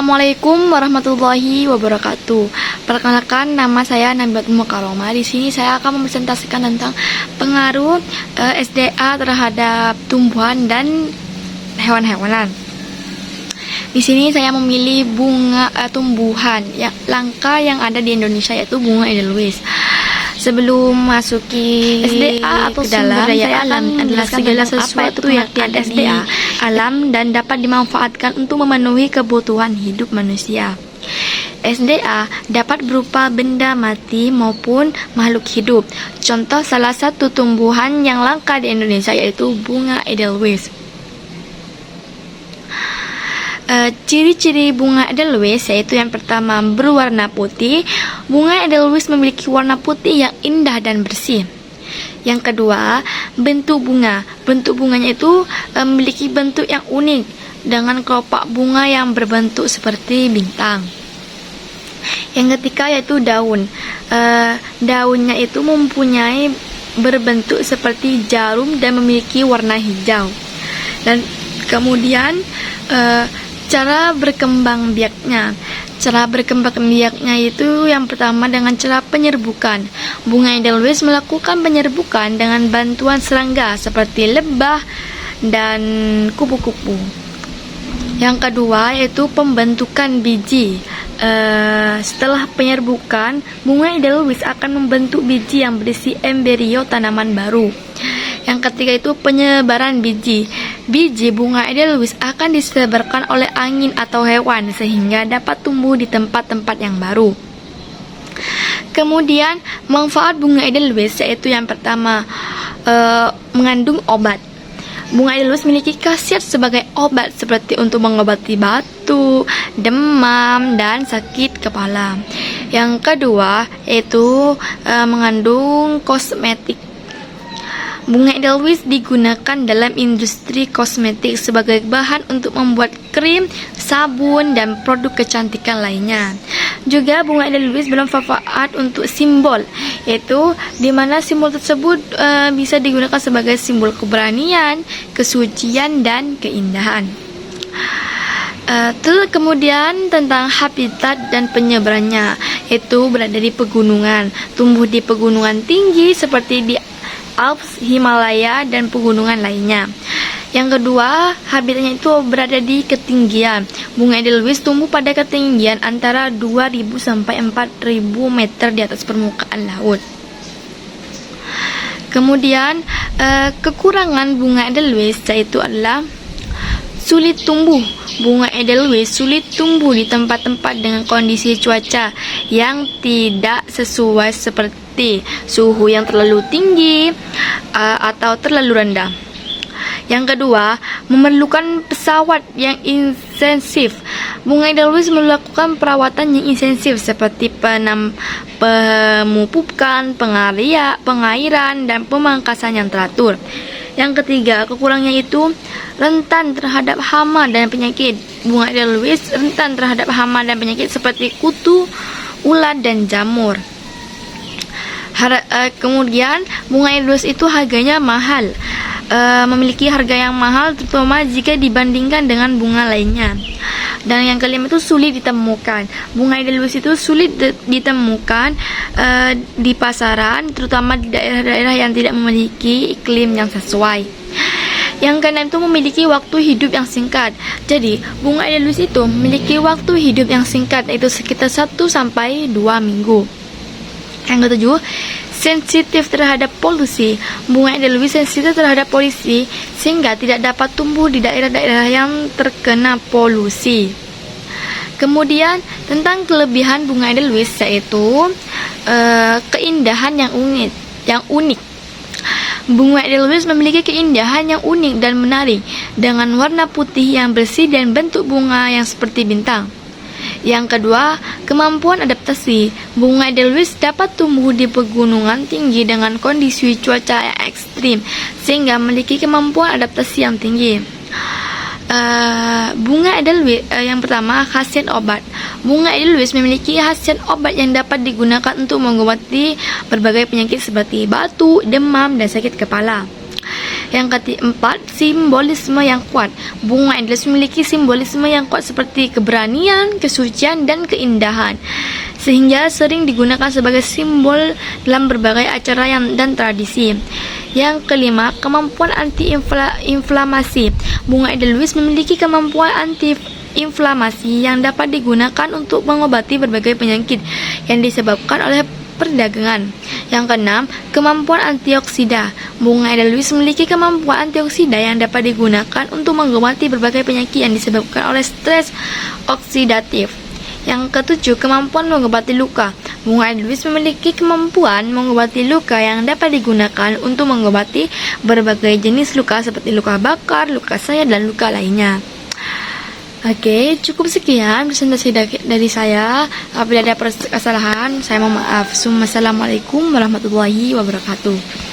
Assalamualaikum warahmatullahi wabarakatuh. Perkenalkan, nama saya Nabilatul Mukarramah. Di sini saya akan mempresentasikan tentang pengaruh SDA terhadap tumbuhan dan hewan-hewanan. Di sini saya memilih bunga tumbuhan yang langka yang ada di Indonesia, yaitu bunga Edelweiss. Sebelum masuki SDA atau sumber daya alam adalah segala sesuatu yang ada di alam dan dapat dimanfaatkan untuk memenuhi kebutuhan hidup manusia. SDA dapat berupa benda mati maupun makhluk hidup. Contoh salah satu tumbuhan yang langka di Indonesia yaitu bunga Edelweiss. Ciri-ciri bunga Edelweiss yaitu yang pertama, berwarna putih. Bunga Edelweiss memiliki warna putih yang indah dan bersih. Yang kedua, bentuk bunga. Bentuk bunganya itu memiliki bentuk yang unik dengan kelopak bunga yang berbentuk seperti bintang. Yang ketiga yaitu daun. Daunnya itu mempunyai berbentuk seperti jarum dan memiliki warna hijau. Dan kemudian cara berkembang biaknya. Cara berkembang biaknya itu yang pertama dengan cara penyerbukan. Bunga Edelweiss melakukan penyerbukan dengan bantuan serangga seperti lebah dan kupu-kupu. Yang kedua yaitu pembentukan biji. Setelah penyerbukan, bunga Edelweiss akan membentuk biji yang berisi embrio tanaman baru. Yang ketiga itu penyebaran biji. Biji bunga Edelweiss akan disebarkan oleh angin atau hewan sehingga dapat tumbuh di tempat-tempat yang baru. Kemudian manfaat bunga Edelweiss yaitu yang pertama mengandung obat. Bunga Edelweiss memiliki khasiat sebagai obat seperti untuk mengobati batuk, demam, dan sakit kepala. Yang kedua yaitu mengandung kosmetik. Bunga Edelweiss digunakan dalam industri kosmetik sebagai bahan untuk membuat krim, sabun, dan produk kecantikan lainnya. Juga bunga Edelweiss bermanfaat untuk simbol, yaitu di mana simbol tersebut bisa digunakan sebagai simbol keberanian, kesucian, dan keindahan. Kemudian tentang habitat dan penyebarannya, yaitu berada di pegunungan, tumbuh di pegunungan tinggi seperti di Alps, Himalaya, dan pegunungan lainnya. Yang kedua, habitatnya itu berada di ketinggian. Bunga Edelweiss tumbuh pada ketinggian antara 2000 sampai 4000 meter di atas permukaan laut. Kemudian, kekurangan bunga Edelweiss yaitu adalah sulit tumbuh. Bunga Edelweiss sulit tumbuh di tempat-tempat dengan kondisi cuaca yang tidak sesuai seperti suhu yang terlalu tinggi atau terlalu rendah. Yang kedua, memerlukan pesawat yang intensif. Bunga Edelweiss melakukan perawatan yang intensif seperti pemupukan, pengairan, dan pemangkasan yang teratur. Yang ketiga, kekurangannya itu rentan terhadap hama dan penyakit. Bunga Edelweiss rentan terhadap hama dan penyakit seperti kutu, ulat, dan jamur. Kemudian, bunga Edelweiss itu harganya mahal. Memiliki harga yang mahal terutama jika dibandingkan dengan bunga lainnya. Dan yang kelima itu sulit ditemukan. Bunga Edelweiss itu sulit ditemukan di pasaran, terutama di daerah-daerah yang tidak memiliki iklim yang sesuai. Yang keenam itu memiliki waktu hidup yang singkat. Jadi, bunga Edelweiss itu memiliki waktu hidup yang singkat, yaitu sekitar 1 sampai 2 minggu. Yang ketujuh, sensitif terhadap polusi. Bunga Edelweiss sensitif terhadap polusi sehingga tidak dapat tumbuh di daerah-daerah yang terkena polusi. Kemudian tentang kelebihan bunga Edelweiss yaitu keindahan yang unik. Bunga Edelweiss memiliki keindahan yang unik dan menarik dengan warna putih yang bersih dan bentuk bunga yang seperti bintang. Yang kedua, kemampuan adaptasi. Bunga Edelweiss dapat tumbuh di pegunungan tinggi dengan kondisi cuaca yang ekstrim sehingga memiliki kemampuan adaptasi yang tinggi. Bunga Edelweiss yang pertama, khasiat obat. Bunga Edelweiss memiliki khasiat obat yang dapat digunakan untuk mengobati berbagai penyakit seperti batuk, demam, dan sakit kepala. Yang keempat, simbolisme yang kuat. Bunga endless memiliki simbolisme yang kuat seperti keberanian, kesucian, dan keindahan, sehingga sering digunakan sebagai simbol dalam berbagai acara dan tradisi. Yang kelima, kemampuan anti-inflamasi. Bunga edelweiss memiliki kemampuan anti-inflamasi yang dapat digunakan untuk mengobati berbagai penyakit yang disebabkan oleh perdagangan. Yang keenam, kemampuan antioksida. Bunga edelweiss memiliki kemampuan antioksida yang dapat digunakan untuk mengobati berbagai penyakit yang disebabkan oleh stres oksidatif. Yang ketujuh, kemampuan mengobati luka. Bunga edelweiss memiliki kemampuan mengobati luka yang dapat digunakan untuk mengobati berbagai jenis luka seperti luka bakar, luka sayat, dan luka lainnya. Oke, cukup sekian presentasi dari saya. Apabila ada kesalahan, saya mohon maaf. Assalamualaikum warahmatullahi wabarakatuh.